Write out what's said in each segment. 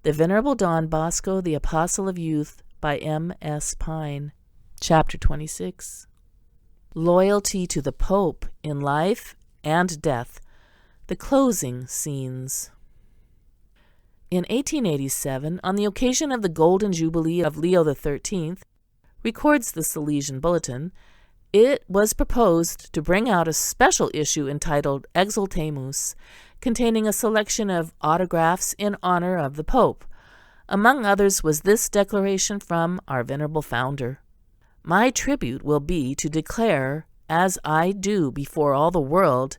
The Venerable Don Bosco, the Apostle of Youth, by M.S. Pine. Chapter 26. Loyalty to the Pope in Life and Death. The Closing Scenes. In 1887, on the occasion of the Golden Jubilee of Leo XIII, records the Salesian Bulletin, it was proposed to bring out a special issue entitled Exultemus, containing a selection of autographs in honor of the Pope. Among others was this declaration from our venerable founder: "My tribute will be to declare, as I do before all the world,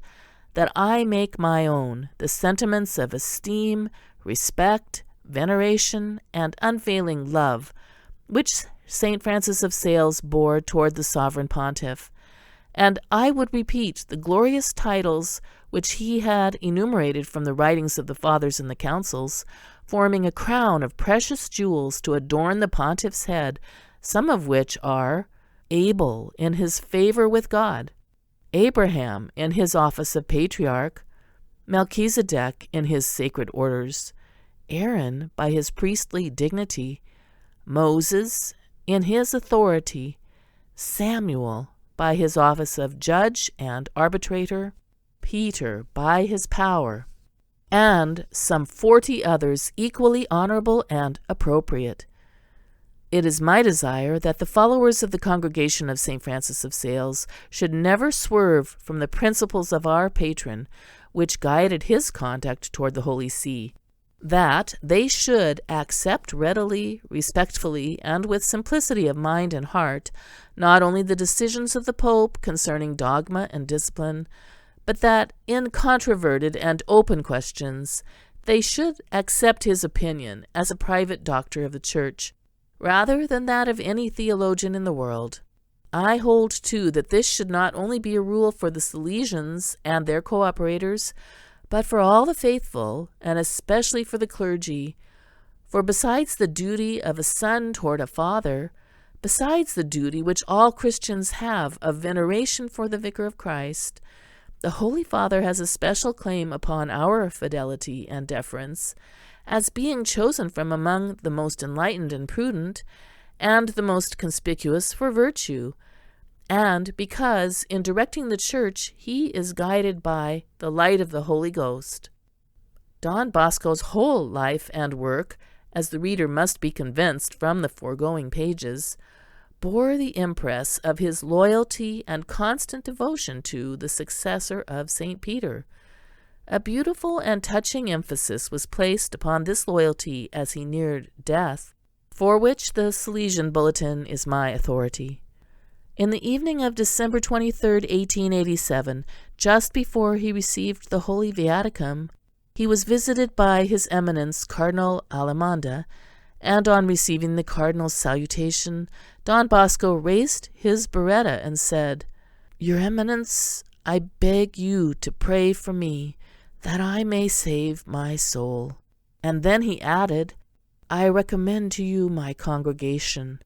that I make my own the sentiments of esteem, respect, veneration, and unfailing love, which St. Francis of Sales bore toward the Sovereign Pontiff, and I would repeat the glorious titles which he had enumerated from the writings of the Fathers and the Councils, forming a crown of precious jewels to adorn the Pontiff's head, some of which are Abel in his favor with God, Abraham in his office of patriarch, Melchizedek in his sacred orders, Aaron by his priestly dignity, Moses in his authority, Samuel by his office of judge and arbitrator, Peter by his power, and some 40 others equally honorable and appropriate. It is my desire that the followers of the Congregation of St. Francis of Sales should never swerve from the principles of our patron, which guided his conduct toward the Holy See, that they should accept readily, respectfully, and with simplicity of mind and heart, not only the decisions of the Pope concerning dogma and discipline, but that in controverted and open questions they should accept his opinion as a private doctor of the Church, rather than that of any theologian in the world. I hold, too, that this should not only be a rule for the Salesians and their cooperators, but for all the faithful, and especially for the clergy. For besides the duty of a son toward a father, besides the duty which all Christians have of veneration for the Vicar of Christ, the Holy Father has a special claim upon our fidelity and deference, as being chosen from among the most enlightened and prudent, and the most conspicuous for virtue, and because in directing the Church he is guided by the light of the Holy Ghost. Don Bosco's whole life and work, as the reader must be convinced from the foregoing pages, bore the impress of his loyalty and constant devotion to the successor of St. Peter. A beautiful and touching emphasis was placed upon this loyalty as he neared death, for which the Salesian Bulletin is my authority. In the evening of December 23, 1887, just before he received the Holy Viaticum, he was visited by His Eminence Cardinal Alemanda, and on receiving the Cardinal's salutation, Don Bosco raised his biretta and said, "Your Eminence, I beg you to pray for me, that I may save my soul." And then he added, "I recommend to you my congregation."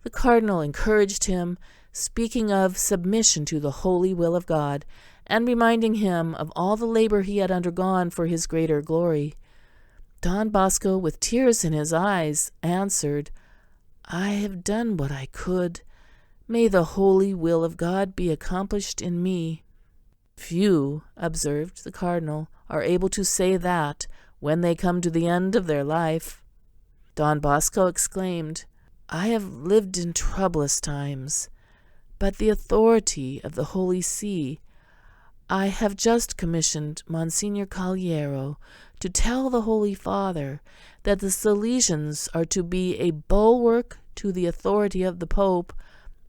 The Cardinal encouraged him, speaking of submission to the holy will of God, and reminding him of all the labor he had undergone for his greater glory. Don Bosco, with tears in his eyes, answered, "I have done what I could. May the holy will of God be accomplished in me." "Few," observed the Cardinal, "are able to say that when they come to the end of their life." Don Bosco exclaimed, "I have lived in troublous times, but the authority of the Holy See. I have just commissioned Monsignor Caliero to tell the Holy Father that the Salesians are to be a bulwark to the authority of the Pope,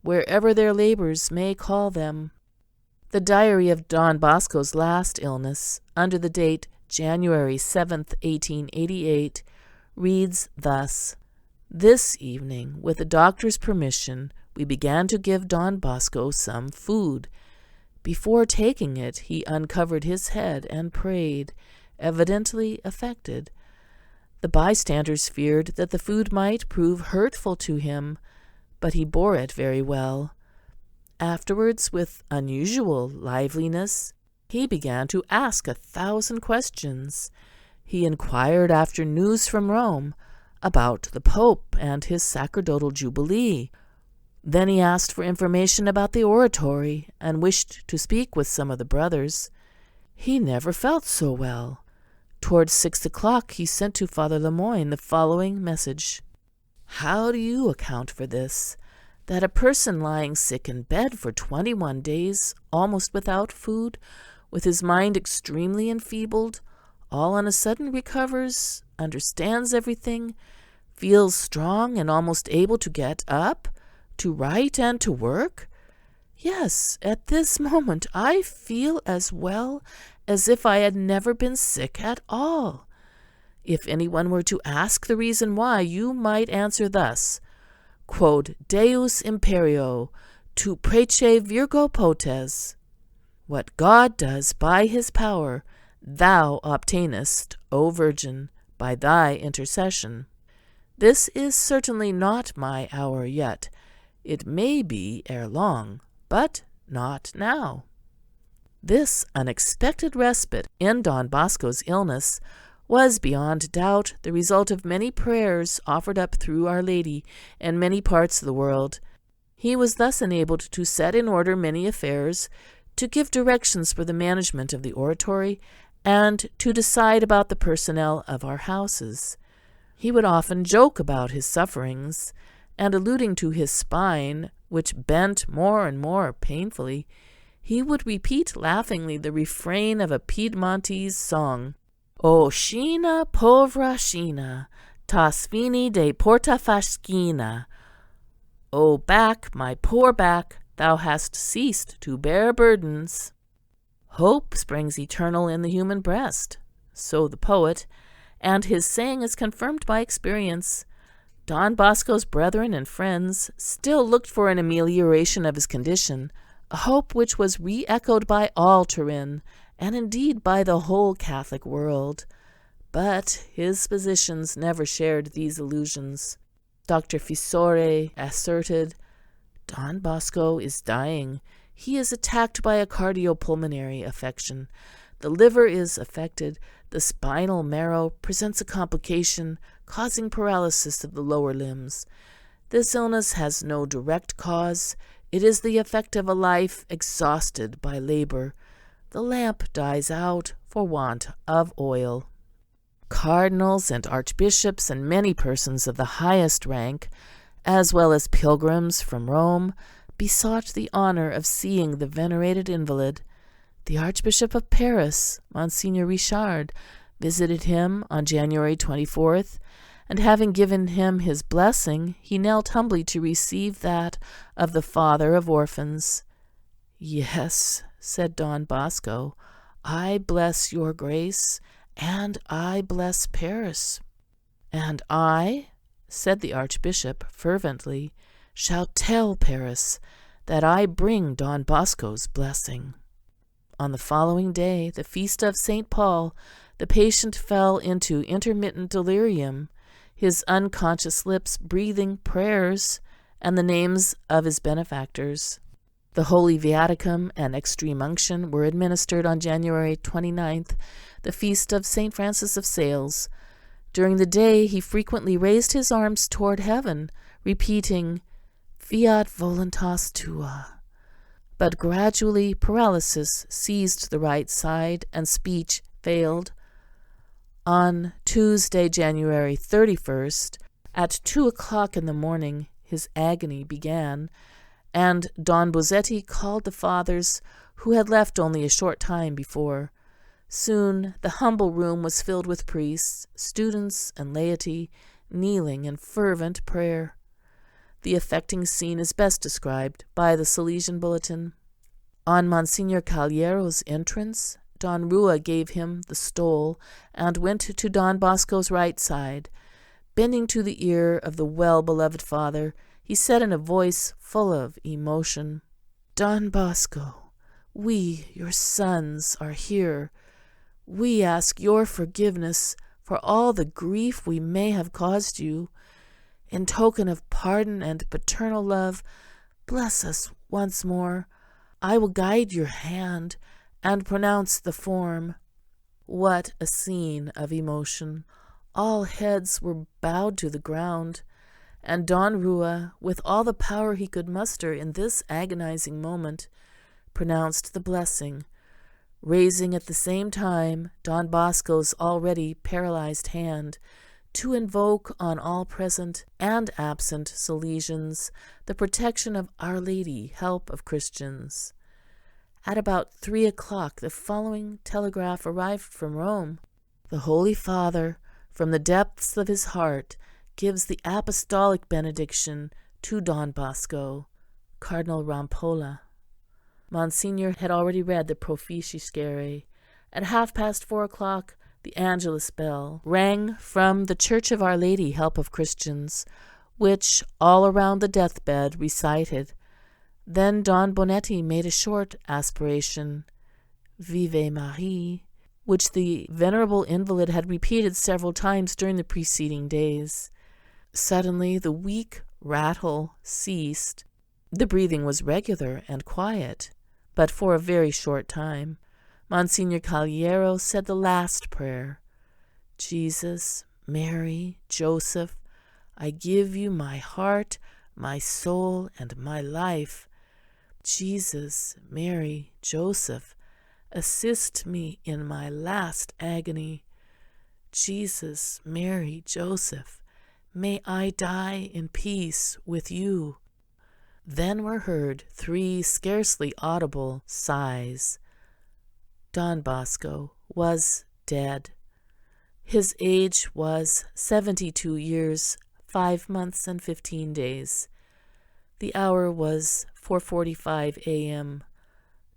wherever their labors may call them." The diary of Don Bosco's last illness, under the date January 7, 1888, reads thus: "This evening, with the doctor's permission, we began to give Don Bosco some food. Before taking it, he uncovered his head and prayed, evidently affected. The bystanders feared that the food might prove hurtful to him, but he bore it very well. Afterwards, with unusual liveliness, he began to ask 1,000 questions. He inquired after news from Rome about the Pope and his sacerdotal jubilee. Then he asked for information about the oratory and wished to speak with some of the brothers. He never felt so well. Towards 6 o'clock he sent to Father Lemoyne the following message: "How do you account for this, that a person lying sick in bed for 21 days, almost without food, with his mind extremely enfeebled, all on a sudden recovers, understands everything, feels strong and almost able to get up, to write and to work? Yes, at this moment I feel as well as if I had never been sick at all. If anyone were to ask the reason why, you might answer thus: Quod Deus imperio, tu prece virgo potes. What God does by his power, thou obtainest, O Virgin, by thy intercession. This is certainly not my hour yet. It may be ere long, but not now." This unexpected respite in Don Bosco's illness was beyond doubt the result of many prayers offered up through Our Lady in many parts of the world. He was thus enabled to set in order many affairs, to give directions for the management of the oratory, and to decide about the personnel of our houses. He would often joke about his sufferings, and alluding to his spine, which bent more and more painfully, he would repeat laughingly the refrain of a Piedmontese song: "O Scina, povera Scina, ta sfini de porta faschina." O back, my poor back, thou hast ceased to bear burdens. Hope springs eternal in the human breast, so the poet, and his saying is confirmed by experience. Don Bosco's brethren and friends still looked for an amelioration of his condition, a hope which was re-echoed by all Turin, and indeed by the whole Catholic world. But his physicians never shared these illusions. Dr. Fisore asserted, "Don Bosco is dying. He is attacked by a cardiopulmonary affection. The liver is affected. The spinal marrow presents a complication, causing paralysis of the lower limbs. This illness has no direct cause. It is the effect of a life exhausted by labor. The lamp dies out for want of oil." Cardinals and archbishops and many persons of the highest rank, as well as pilgrims from Rome, besought the honor of seeing the venerated invalid. The Archbishop of Paris, Monsignor Richard, visited him on January 24th, and having given him his blessing, he knelt humbly to receive that of the Father of Orphans. "Yes," said Don Bosco, "I bless your grace, and I bless Paris." "And I," said the Archbishop fervently, "shall tell Paris that I bring Don Bosco's blessing." On the following day, the feast of St. Paul, the patient fell into intermittent delirium, his unconscious lips breathing prayers and the names of his benefactors. The Holy Viaticum and Extreme Unction were administered on January 29th, the feast of St. Francis of Sales. During the day he frequently raised his arms toward heaven, repeating, "Fiat voluntas tua." But gradually paralysis seized the right side and speech failed. On Tuesday, January 31st, at 2 o'clock in the morning, his agony began, and Don Bosco called the fathers, who had left only a short time before. Soon the humble room was filled with priests, students, and laity, kneeling in fervent prayer. The affecting scene is best described by the Salesian Bulletin. On Monsignor Caliero's entrance, Don Rua gave him the stole and went to Don Bosco's right side. Bending to the ear of the well-beloved father, he said in a voice full of emotion, "Don Bosco, we, your sons, are here. We ask your forgiveness for all the grief we may have caused you. In token of pardon and paternal love, bless us once more. I will guide your hand and pronounce the form." What a scene of emotion! All heads were bowed to the ground, and Don Rua, with all the power he could muster in this agonizing moment, pronounced the blessing, raising at the same time Don Bosco's already paralyzed hand to invoke on all present and absent Salesians the protection of Our Lady, Help of Christians. At about 3 o'clock the following telegraph arrived from Rome. The Holy Father, from the depths of his heart, gives the apostolic benediction to Don Bosco, Cardinal Rampolla. Monsignor had already read the Proficiiscere. At 4:30 o'clock, the Angelus bell rang from the Church of Our Lady, Help of Christians, which all around the deathbed recited. Then Don Bonetti made a short aspiration, Vive Marie, which the venerable invalid had repeated several times during the preceding days. Suddenly the weak rattle ceased. The breathing was regular and quiet, but for a very short time. Monsignor Caliero said the last prayer. Jesus, Mary, Joseph, I give you my heart, my soul, and my life. Jesus, Mary, Joseph, assist me in my last agony. Jesus, Mary, Joseph, may I die in peace with you. Then were heard 3 scarcely audible sighs. Don Bosco was dead. His age was 72 years, 5 months, and 15 days. The hour was 4:45 a.m.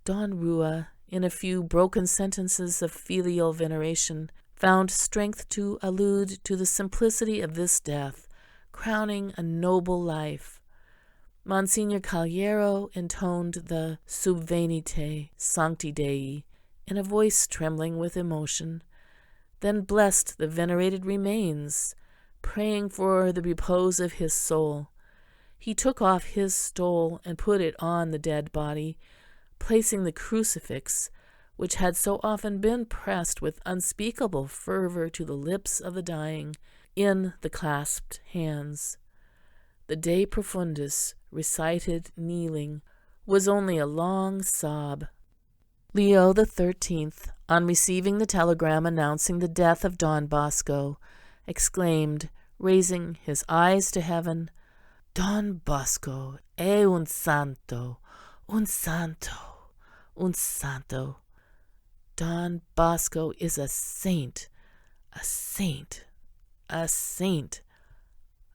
Don Rua, in a few broken sentences of filial veneration, found strength to allude to the simplicity of this death, crowning a noble life. Monsignor Caliero intoned the Subvenite Sancti Dei in a voice trembling with emotion, then blessed the venerated remains, praying for the repose of his soul. He took off his stole and put it on the dead body, placing the crucifix, which had so often been pressed with unspeakable fervor to the lips of the dying, in the clasped hands. The De Profundis, recited kneeling, was only a long sob. Leo XIII, on receiving the telegram announcing the death of Don Bosco, exclaimed, raising his eyes to heaven, Don Bosco è un santo, un santo, un santo. Don Bosco is a saint, a saint, a saint.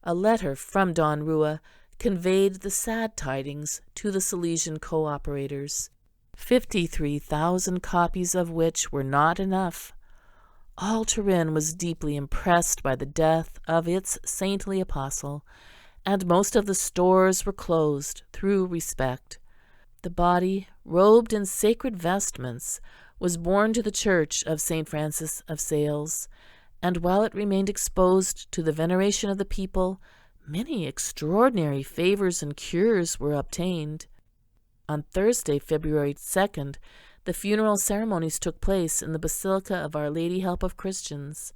A letter from Don Rua conveyed the sad tidings to the Salesian co-operators, 53,000 copies of which were not enough. All Turin was deeply impressed by the death of its saintly apostle, and most of the stores were closed through respect. The body, robed in sacred vestments, was borne to the church of St. Francis of Sales, and while it remained exposed to the veneration of the people, many extraordinary favors and cures were obtained. On Thursday, February 2nd, the funeral ceremonies took place in the Basilica of Our Lady, Help of Christians.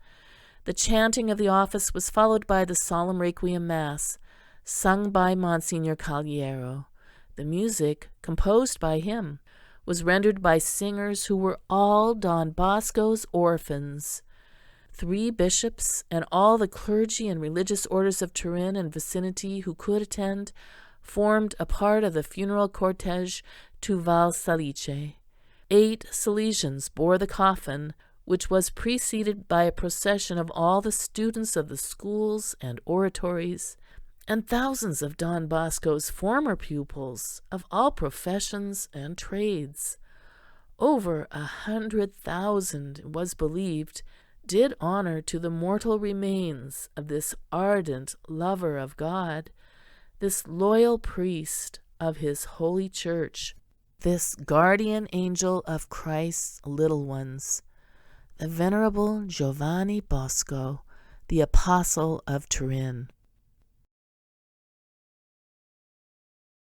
The chanting of the office was followed by the solemn Requiem Mass, sung by Monsignor Caliero. The music, composed by him, was rendered by singers who were all Don Bosco's orphans. 3 bishops and all the clergy and religious orders of Turin and vicinity who could attend formed a part of the funeral cortege to Val Salice. 8 Salesians bore the coffin, which was preceded by a procession of all the students of the schools and oratories, and thousands of Don Bosco's former pupils of all professions and trades. Over 100,000, it was believed, did honor to the mortal remains of this ardent lover of God, this loyal priest of his holy church, this guardian angel of Christ's little ones, the Venerable Giovanni Bosco, the Apostle of Turin.